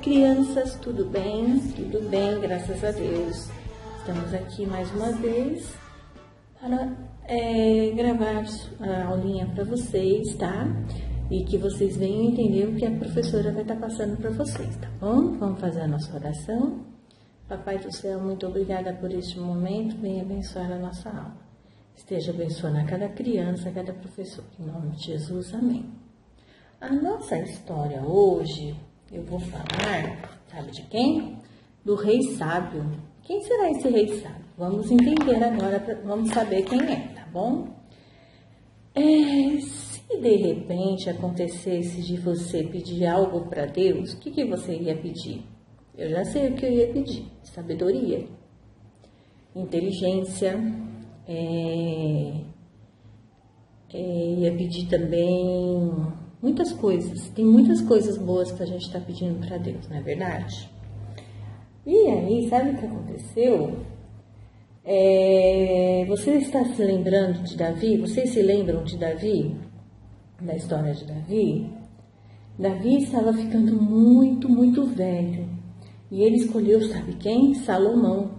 crianças, tudo bem? Tudo bem, graças a Deus. Estamos aqui mais uma vez para gravar a aulinha para vocês, tá? E que vocês venham entender o que a professora vai estar passando para vocês, tá bom? Vamos fazer a nossa oração. Papai do céu, muito obrigada por este momento, venha abençoar a nossa aula. Esteja abençoando a cada criança, a cada professor. Em nome de Jesus, amém. A nossa história hoje, eu vou falar, sabe de quem? Do rei sábio. Quem será esse rei sábio? Vamos entender agora, vamos saber quem é, tá bom? Se de repente acontecesse de você pedir algo para Deus, o que você ia pedir? Eu já sei o que eu ia pedir: sabedoria, inteligência, ia pedir também muitas coisas. Tem muitas coisas boas que a gente está pedindo para Deus, não é verdade? E aí, sabe o que aconteceu? Você está se lembrando de Davi? Vocês se lembram de Davi? Da história de Davi? Davi estava ficando muito, muito velho. E ele escolheu, sabe quem? Salomão,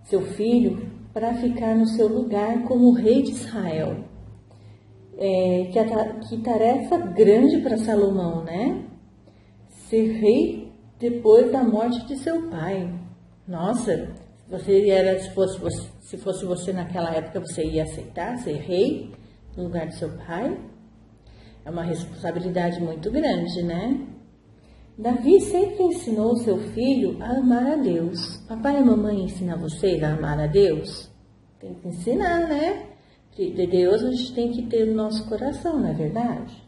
seu filho, para ficar no seu lugar como rei de Israel. Que tarefa grande para Salomão, né? Ser rei depois da morte de seu pai. Nossa, se fosse você naquela época, você ia aceitar ser rei no lugar de seu pai? É uma responsabilidade muito grande, né? Davi sempre ensinou seu filho a amar a Deus. Papai e mamãe ensinam vocês a amar a Deus? Tem que ensinar, né? De Deus a gente tem que ter no nosso coração, não é verdade?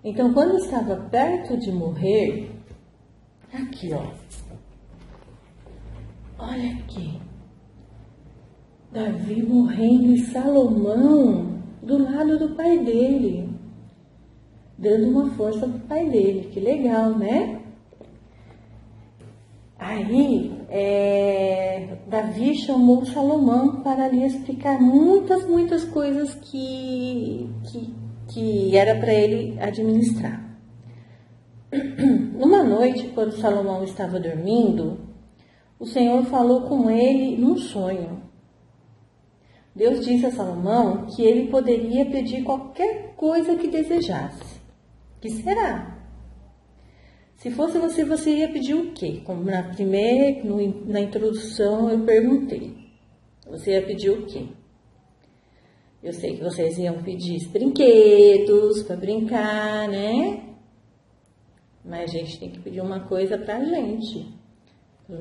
Então, quando estava perto de morrer, aqui, ó. Olha aqui. Davi morrendo e Salomão do lado do pai dele, dando uma força pro pai dele. Que legal, né? Aí, Davi chamou Salomão para lhe explicar muitas coisas que era para ele administrar. Numa noite, quando Salomão estava dormindo, o Senhor falou com ele num sonho. Deus disse a Salomão que ele poderia pedir qualquer coisa que desejasse. Que será? Se fosse você ia pedir o quê? Como na introdução eu perguntei. Você ia pedir o quê? Eu sei que vocês iam pedir brinquedos para brincar, né? Mas a gente tem que pedir uma coisa pra gente. Pro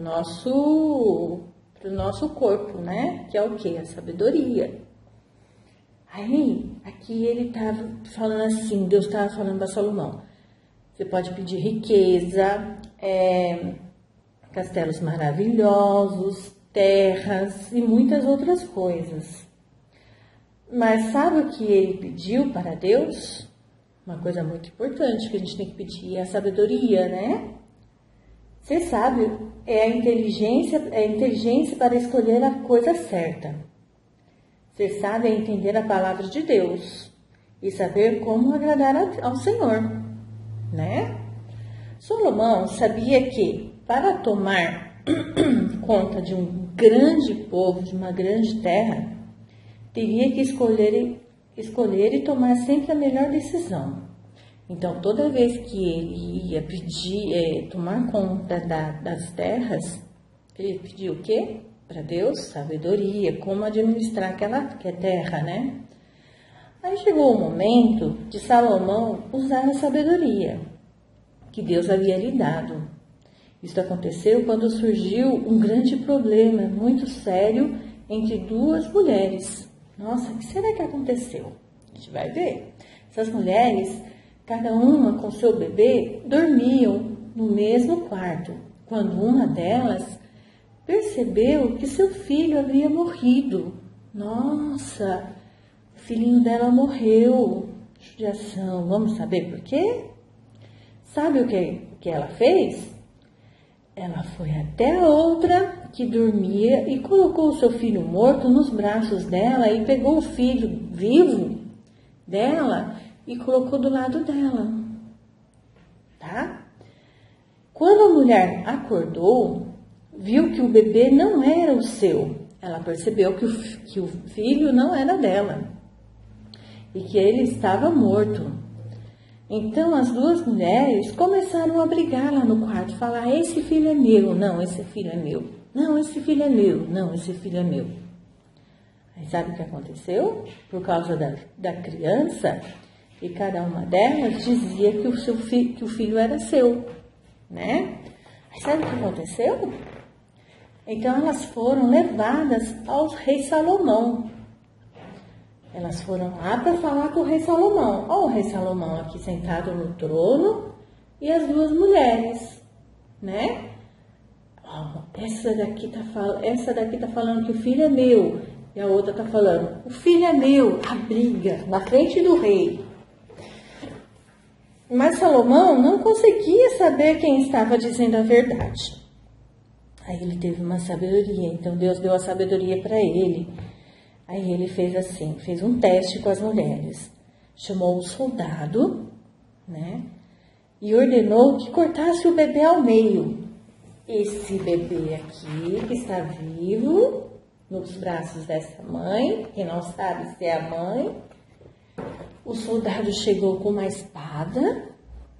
nosso corpo, né? Que é o quê? A sabedoria. Aí, aqui ele estava falando assim, Deus estava falando para Salomão. Você pode pedir riqueza, castelos maravilhosos, terras e muitas outras coisas. Mas sabe o que ele pediu para Deus? Uma coisa muito importante que a gente tem que pedir é a sabedoria, né? Ser sábio é a inteligência para escolher a coisa certa. Ser sábio é entender a palavra de Deus e saber como agradar ao Senhor, né? Salomão sabia que para tomar conta de um grande povo, de uma grande terra, teria que escolher e tomar sempre a melhor decisão. Então, toda vez que ele ia pedir, tomar conta das terras, ele pediu o quê? Para Deus, sabedoria, como administrar aquela terra, né? Aí chegou o momento de Salomão usar a sabedoria que Deus havia lhe dado. Isso aconteceu quando surgiu um grande problema muito sério entre duas mulheres. Nossa, o que será que aconteceu? A gente vai ver. Essas mulheres, cada uma com seu bebê, dormiam no mesmo quarto, quando uma delas percebeu que seu filho havia morrido. Nossa, o filhinho dela morreu. Judiação. Vamos saber por quê? Sabe o que ela fez? Ela foi até a outra que dormia e colocou o seu filho morto nos braços dela e pegou o filho vivo dela e colocou do lado dela, tá? Quando a mulher acordou, viu que o bebê não era o seu. Ela percebeu que o filho não era dela e que ele estava morto. Então as duas mulheres começaram a brigar lá no quarto, falar: esse filho é meu, não, esse filho é meu, não, esse filho é meu, não, esse filho é meu. Aí sabe o que aconteceu? Por causa da criança, e cada uma delas dizia que o filho era seu, né? Aí sabe o que aconteceu? Então elas foram levadas ao rei Salomão. Elas foram lá para falar com o rei Salomão. Olha o rei Salomão aqui sentado no trono e as duas mulheres, né? Essa daqui tá falando que o filho é meu e a outra tá falando, o filho é meu. A briga na frente do rei. Mas Salomão não conseguia saber quem estava dizendo a verdade. Aí ele teve uma sabedoria, então Deus deu a sabedoria para ele. Aí ele fez assim, fez um teste com as mulheres. Chamou um soldado, né? E ordenou que cortasse o bebê ao meio. Esse bebê aqui, que está vivo, nos braços dessa mãe, que não sabe se é a mãe. O soldado chegou com uma espada,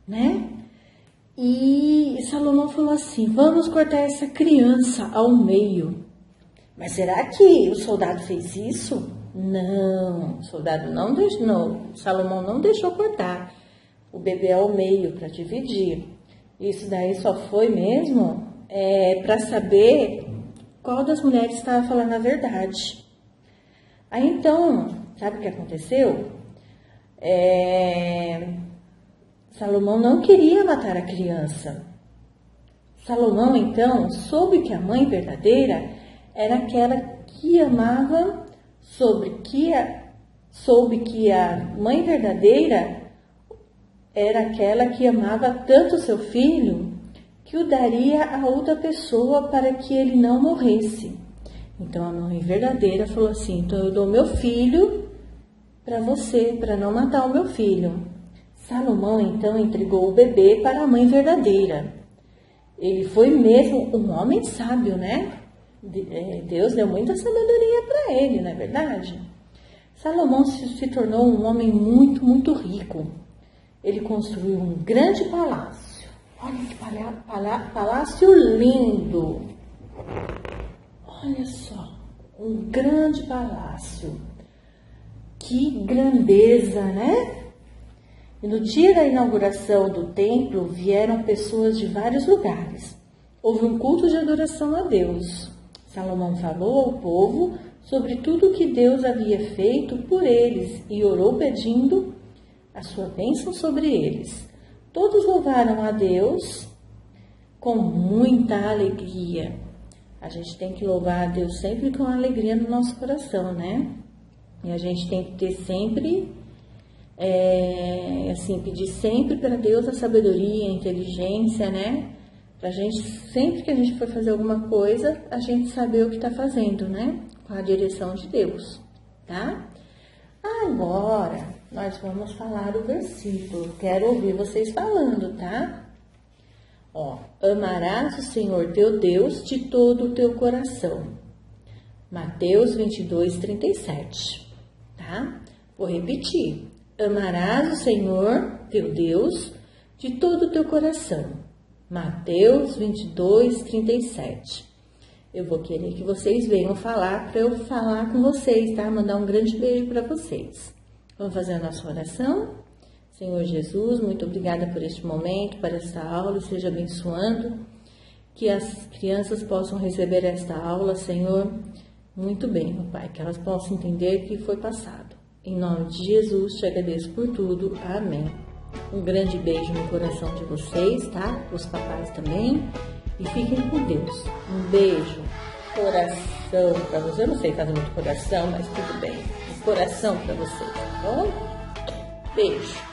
né? E Salomão falou assim: vamos cortar essa criança ao meio. Mas será que o soldado fez isso? Não, o soldado não deixou, Salomão não deixou cortar o bebê ao meio para dividir. Isso daí só foi mesmo para saber qual das mulheres estava falando a verdade. Aí então, sabe o que aconteceu? Salomão não queria matar a criança. Salomão então soube que a mãe verdadeira era aquela que amava, soube que a mãe verdadeira era aquela que amava tanto seu filho que o daria a outra pessoa para que ele não morresse. Então a mãe verdadeira falou assim: então eu dou meu filho para você, para não matar o meu filho. Salomão então entregou o bebê para a mãe verdadeira. Ele foi mesmo um homem sábio, né? Deus deu muita sabedoria para ele, não é verdade? Salomão se tornou um homem muito, muito rico. Ele construiu um grande palácio. Olha que palácio lindo! Olha só, um grande palácio. Que grandeza, né? E no dia da inauguração do templo vieram pessoas de vários lugares. Houve um culto de adoração a Deus. Salomão falou ao povo sobre tudo o que Deus havia feito por eles e orou pedindo a sua bênção sobre eles. Todos louvaram a Deus com muita alegria. A gente tem que louvar a Deus sempre com alegria no nosso coração, né? E a gente tem que ter sempre, pedir sempre para Deus a sabedoria, a inteligência, né? Pra gente, sempre que a gente for fazer alguma coisa, a gente saber o que está fazendo, né? Com a direção de Deus, tá? Agora, nós vamos falar o versículo. Quero ouvir vocês falando, tá? Amarás o Senhor teu Deus de todo o teu coração. Mateus 22, 37, tá? Vou repetir. Amarás o Senhor teu Deus de todo o teu coração. Mateus 22, 37. Eu vou querer que vocês venham falar para eu falar com vocês, tá? Mandar um grande beijo para vocês. Vamos fazer a nossa oração? Senhor Jesus, muito obrigada por este momento, por esta aula, seja abençoando, que as crianças possam receber esta aula, Senhor, muito bem, meu Pai, que elas possam entender o que foi passado. Em nome de Jesus, te agradeço por tudo. Amém. Um grande beijo no coração de vocês, tá? Os papais também. E fiquem com Deus. Um beijo, coração pra vocês. Eu não sei fazer muito coração, mas tudo bem. Um coração pra vocês, tá bom? Beijo.